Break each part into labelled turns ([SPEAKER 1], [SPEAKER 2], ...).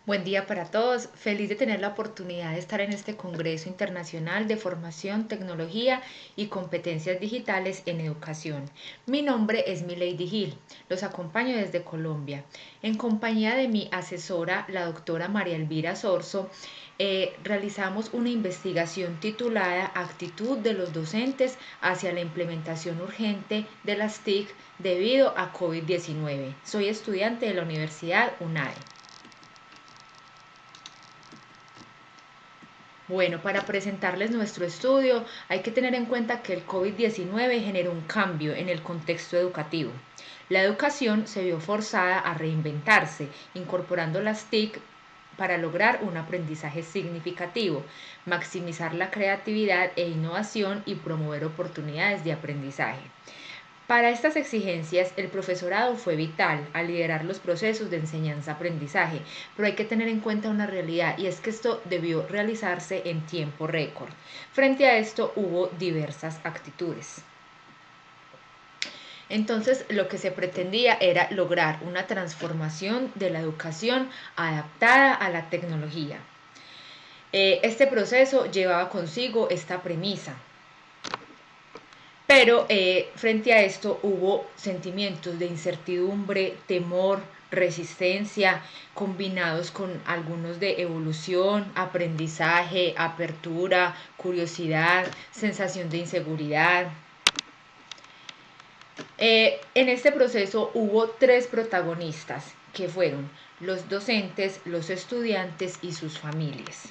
[SPEAKER 1] Buen día para todos. Feliz de tener la oportunidad de estar en este Congreso Internacional de Formación, Tecnología y Competencias Digitales en Educación. Mi nombre es Milady Gil. Los acompaño desde Colombia. En compañía de mi asesora, la doctora María Elvira Sorzo, realizamos una investigación titulada Actitud de los docentes hacia la implementación urgente de las TIC debido a COVID-19. Soy estudiante de la Universidad UNAE. Bueno, para presentarles nuestro estudio hay que tener en cuenta que el COVID-19 generó un cambio en el contexto educativo. La educación se vio forzada a reinventarse, incorporando las TIC para lograr un aprendizaje significativo, maximizar la creatividad e innovación y promover oportunidades de aprendizaje. Para estas exigencias, el profesorado fue vital al liderar los procesos de enseñanza-aprendizaje, pero hay que tener en cuenta una realidad y es que esto debió realizarse en tiempo récord. Frente a esto hubo diversas actitudes. Entonces, lo que se pretendía era lograr una transformación de la educación adaptada a la tecnología. Este proceso llevaba consigo esta premisa. Pero frente a esto hubo sentimientos de incertidumbre, temor, resistencia, combinados con algunos de evolución, aprendizaje, apertura, curiosidad, sensación de inseguridad. En este proceso hubo tres protagonistas, que fueron los docentes, los estudiantes y sus familias.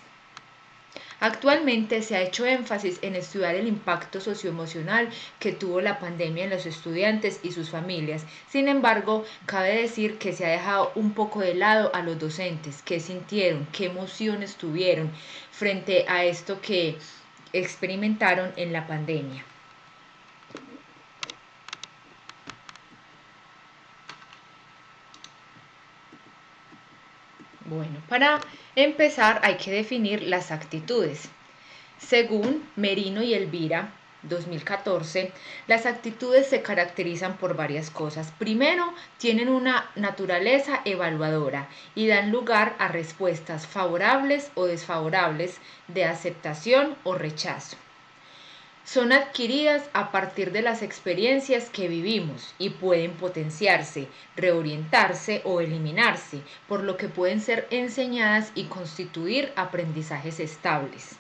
[SPEAKER 1] Actualmente se ha hecho énfasis en estudiar el impacto socioemocional que tuvo la pandemia en los estudiantes y sus familias. Sin embargo, cabe decir que se ha dejado un poco de lado a los docentes, qué sintieron, qué emociones tuvieron frente a esto que experimentaron en la pandemia. Bueno, para empezar hay que definir las actitudes. Según Merino y Elvira, 2014, las actitudes se caracterizan por varias cosas. Primero, tienen una naturaleza evaluadora y dan lugar a respuestas favorables o desfavorables de aceptación o rechazo. Son adquiridas a partir de las experiencias que vivimos y pueden potenciarse, reorientarse o eliminarse, por lo que pueden ser enseñadas y constituir aprendizajes estables.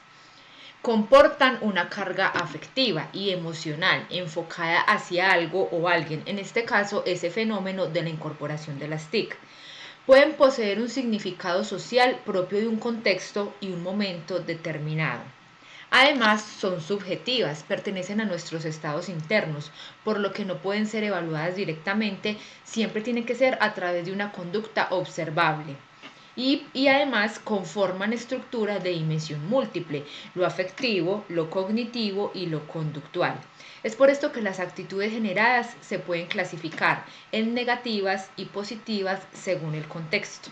[SPEAKER 1] Comportan una carga afectiva y emocional enfocada hacia algo o alguien, en este caso ese fenómeno de la incorporación de las TIC. Pueden poseer un significado social propio de un contexto y un momento determinado. Además, son subjetivas, pertenecen a nuestros estados internos, por lo que no pueden ser evaluadas directamente, siempre tienen que ser a través de una conducta observable. Y además conforman estructuras de dimensión múltiple, lo afectivo, lo cognitivo y lo conductual. Es por esto que las actitudes generadas se pueden clasificar en negativas y positivas según el contexto.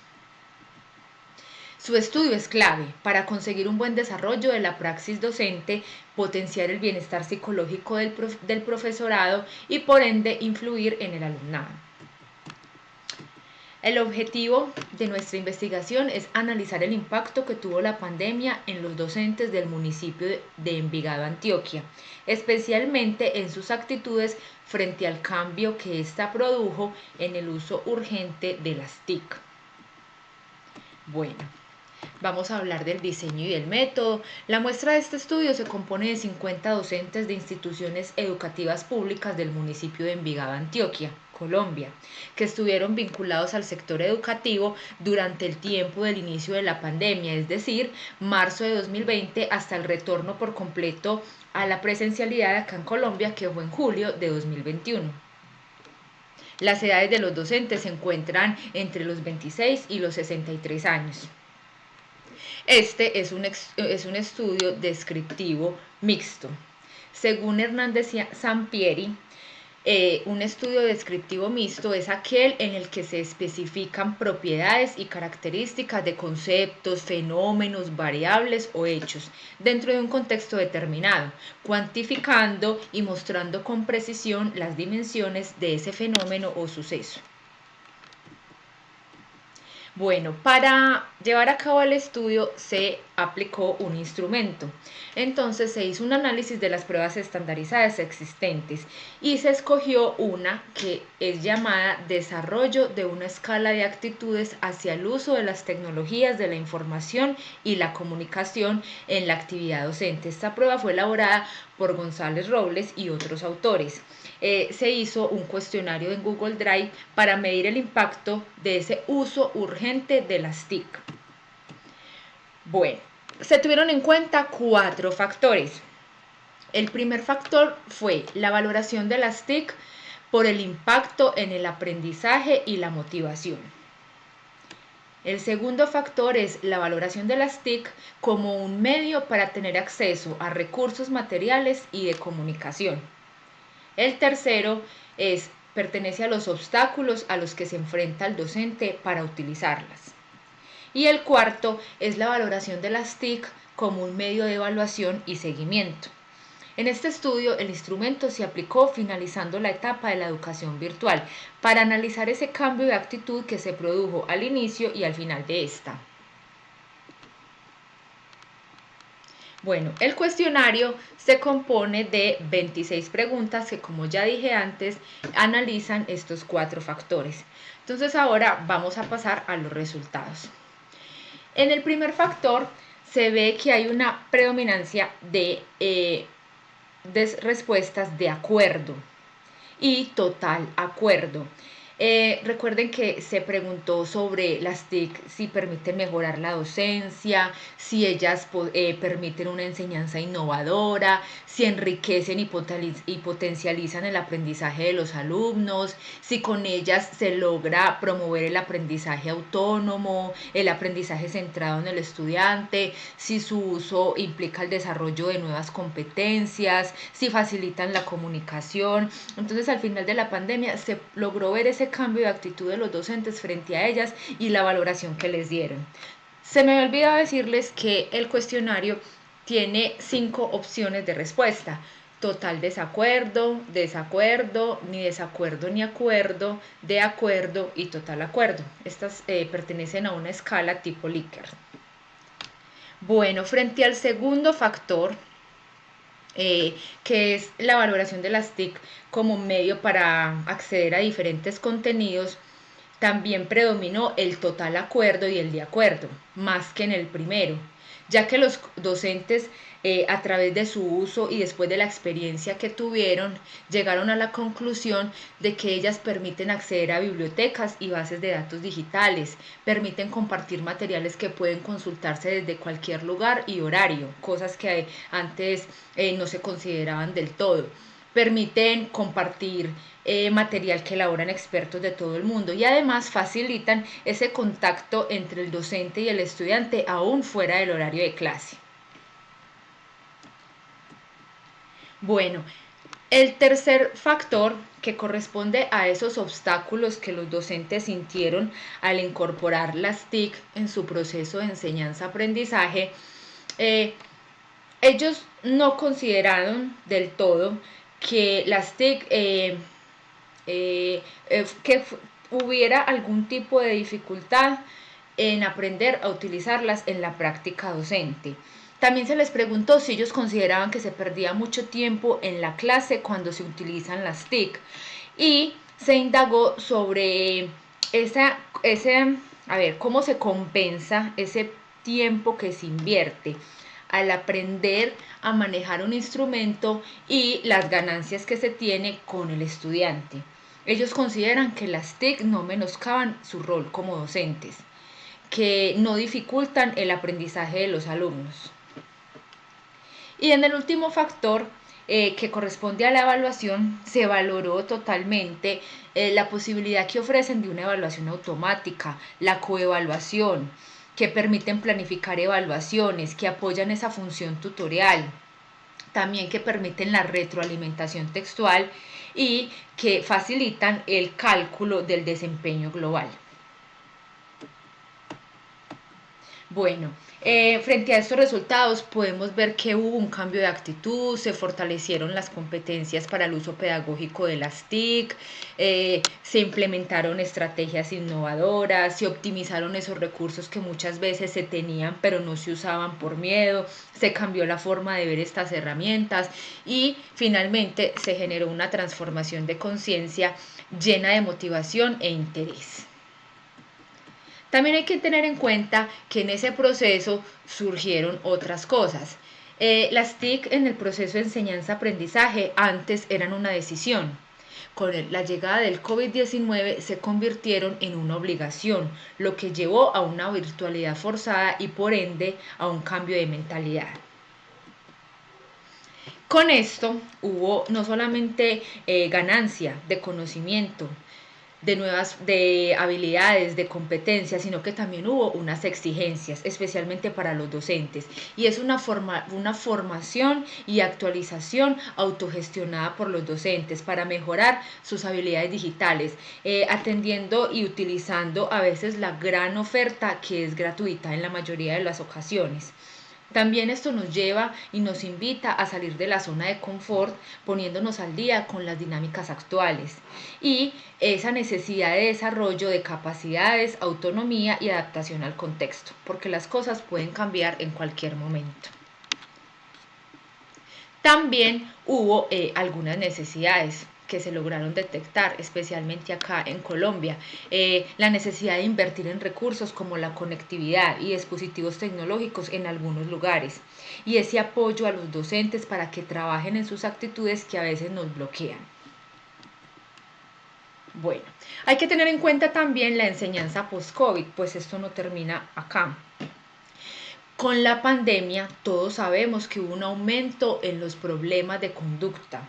[SPEAKER 1] Su estudio es clave para conseguir un buen desarrollo de la praxis docente, potenciar el bienestar psicológico del profesorado y por ende influir en el alumnado. El objetivo de nuestra investigación es analizar el impacto que tuvo la pandemia en los docentes del municipio de Envigado, Antioquia, especialmente en sus actitudes frente al cambio que ésta produjo en el uso urgente de las TIC. Bueno, vamos a hablar del diseño y del método. La muestra de este estudio se compone de 50 docentes de instituciones educativas públicas del municipio de Envigado, Antioquia, Colombia, que estuvieron vinculados al sector educativo durante el tiempo del inicio de la pandemia, es decir, marzo de 2020 hasta el retorno por completo a la presencialidad acá en Colombia, que fue en julio de 2021. Las edades de los docentes se encuentran entre los 26 y los 63 años. Este es un estudio descriptivo mixto. Según Hernández Sampieri, un estudio descriptivo mixto es aquel en el que se especifican propiedades y características de conceptos, fenómenos, variables o hechos dentro de un contexto determinado, cuantificando y mostrando con precisión las dimensiones de ese fenómeno o suceso. Bueno, para llevar a cabo el estudio se aplicó un instrumento. Entonces se hizo un análisis de las pruebas estandarizadas existentes y se escogió una que es llamada desarrollo de una escala de actitudes hacia el uso de las tecnologías de la información y la comunicación en la actividad docente. Esta prueba fue elaborada por González Robles y otros autores. Se hizo un cuestionario en Google Drive para medir el impacto de ese uso urgente de las TIC. Bueno, se tuvieron en cuenta 4 factores. El primer factor fue la valoración de las TIC por el impacto en el aprendizaje y la motivación. El segundo factor es la valoración de las TIC como un medio para tener acceso a recursos materiales y de comunicación. El tercero pertenece a los obstáculos a los que se enfrenta el docente para utilizarlas. Y el cuarto es la valoración de las TIC como un medio de evaluación y seguimiento. En este estudio, el instrumento se aplicó finalizando la etapa de la educación virtual para analizar ese cambio de actitud que se produjo al inicio y al final de esta. Bueno, el cuestionario se compone de 26 preguntas que, como ya dije antes, analizan estos 4 factores. Entonces ahora vamos a pasar a los resultados. En el primer factor se ve que hay una predominancia de respuestas de acuerdo y total acuerdo. Recuerden que se preguntó sobre las TIC, si permiten mejorar la docencia, si ellas permiten una enseñanza innovadora, si enriquecen y potencializan el aprendizaje de los alumnos, si con ellas se logra promover el aprendizaje autónomo, el aprendizaje centrado en el estudiante, si su uso implica el desarrollo de nuevas competencias, si facilitan la comunicación. Entonces, al final de la pandemia se logró ver ese cambio de actitud de los docentes frente a ellas y la valoración que les dieron. Se me olvidó decirles que el cuestionario tiene 5 opciones de respuesta: total desacuerdo, desacuerdo, ni desacuerdo ni acuerdo, de acuerdo y total acuerdo. Estas pertenecen a una escala tipo Likert. Bueno, frente al segundo factor, que es la valoración de las TIC como medio para acceder a diferentes contenidos, también predominó el total acuerdo y el de acuerdo, más que en el primero, ya que los docentes, a través de su uso y después de la experiencia que tuvieron, llegaron a la conclusión de que ellas permiten acceder a bibliotecas y bases de datos digitales, permiten compartir materiales que pueden consultarse desde cualquier lugar y horario, cosas que antes no se consideraban del todo. Permiten compartir material que elaboran expertos de todo el mundo y además facilitan ese contacto entre el docente y el estudiante aún fuera del horario de clase. Bueno, el tercer factor, que corresponde a esos obstáculos que los docentes sintieron al incorporar las TIC en su proceso de enseñanza-aprendizaje, ellos no consideraron del todo que las TIC que hubiera algún tipo de dificultad en aprender a utilizarlas en la práctica docente. También se les preguntó si ellos consideraban que se perdía mucho tiempo en la clase cuando se utilizan las TIC, y se indagó sobre cómo se compensa ese tiempo que se invierte al aprender a manejar un instrumento y las ganancias que se tiene con el estudiante. Ellos consideran que las TIC no menoscaban su rol como docentes, que no dificultan el aprendizaje de los alumnos. Y en el último factor, que corresponde a la evaluación, se valoró totalmente la posibilidad que ofrecen de una evaluación automática, la coevaluación, que permiten planificar evaluaciones, que apoyan esa función tutorial, también que permiten la retroalimentación textual y que facilitan el cálculo del desempeño global. Bueno, frente a estos resultados podemos ver que hubo un cambio de actitud, se fortalecieron las competencias para el uso pedagógico de las TIC, se implementaron estrategias innovadoras, se optimizaron esos recursos que muchas veces se tenían pero no se usaban por miedo, se cambió la forma de ver estas herramientas y finalmente se generó una transformación de conciencia llena de motivación e interés. También hay que tener en cuenta que en ese proceso surgieron otras cosas. Las TIC en el proceso de enseñanza-aprendizaje antes eran una decisión. Con la llegada del COVID-19 se convirtieron en una obligación, lo que llevó a una virtualidad forzada y por ende a un cambio de mentalidad. Con esto hubo no solamente ganancia de conocimiento, de habilidades, de competencias, sino que también hubo unas exigencias, especialmente para los docentes. Y es una formación y actualización autogestionada por los docentes para mejorar sus habilidades digitales, atendiendo y utilizando a veces la gran oferta que es gratuita en la mayoría de las ocasiones. También esto nos lleva y nos invita a salir de la zona de confort, poniéndonos al día con las dinámicas actuales y esa necesidad de desarrollo de capacidades, autonomía y adaptación al contexto, porque las cosas pueden cambiar en cualquier momento. También hubo algunas necesidades que se lograron detectar, especialmente acá en Colombia. La necesidad de invertir en recursos como la conectividad y dispositivos tecnológicos en algunos lugares. Y ese apoyo a los docentes para que trabajen en sus actitudes que a veces nos bloquean. Bueno, hay que tener en cuenta también la enseñanza post-COVID, pues esto no termina acá. Con la pandemia todos sabemos que hubo un aumento en los problemas de conducta.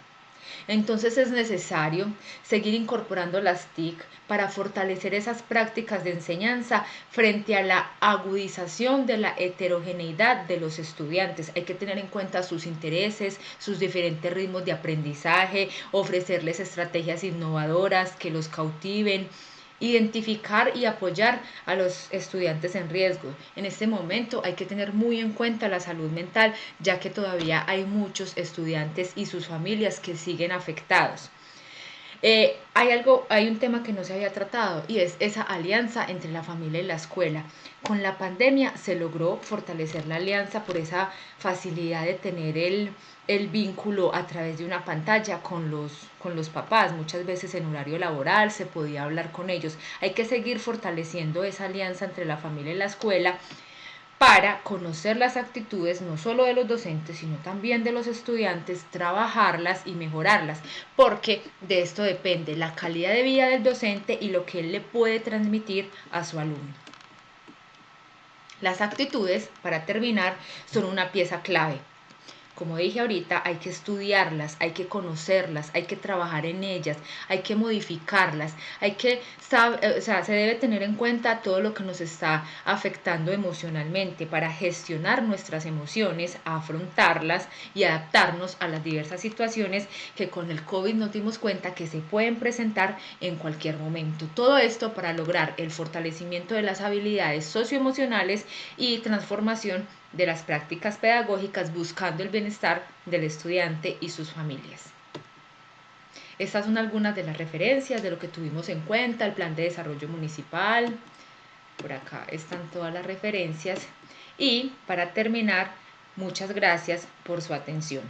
[SPEAKER 1] Entonces es necesario seguir incorporando las TIC para fortalecer esas prácticas de enseñanza frente a la agudización de la heterogeneidad de los estudiantes. Hay que tener en cuenta sus intereses, sus diferentes ritmos de aprendizaje, ofrecerles estrategias innovadoras que los cautiven, identificar y apoyar a los estudiantes en riesgo. En este momento hay que tener muy en cuenta la salud mental, ya que todavía hay muchos estudiantes y sus familias que siguen afectados. Hay un tema que no se había tratado y es esa alianza entre la familia y la escuela. Con la pandemia se logró fortalecer la alianza por esa facilidad de tener el vínculo a través de una pantalla con los papás. Muchas veces en horario laboral se podía hablar con ellos. Hay que seguir fortaleciendo esa alianza entre la familia y la escuela para conocer las actitudes no solo de los docentes, sino también de los estudiantes, trabajarlas y mejorarlas, porque de esto depende la calidad de vida del docente y lo que él le puede transmitir a su alumno. Las actitudes, para terminar, son una pieza clave. Como dije ahorita, hay que estudiarlas, hay que conocerlas, hay que trabajar en ellas, hay que modificarlas, se debe tener en cuenta todo lo que nos está afectando emocionalmente para gestionar nuestras emociones, afrontarlas y adaptarnos a las diversas situaciones que con el COVID nos dimos cuenta que se pueden presentar en cualquier momento. Todo esto para lograr el fortalecimiento de las habilidades socioemocionales y transformación de las prácticas pedagógicas buscando el bienestar del estudiante y sus familias. Estas son algunas de las referencias de lo que tuvimos en cuenta, el plan de desarrollo municipal. Por acá están todas las referencias. Y para terminar, muchas gracias por su atención.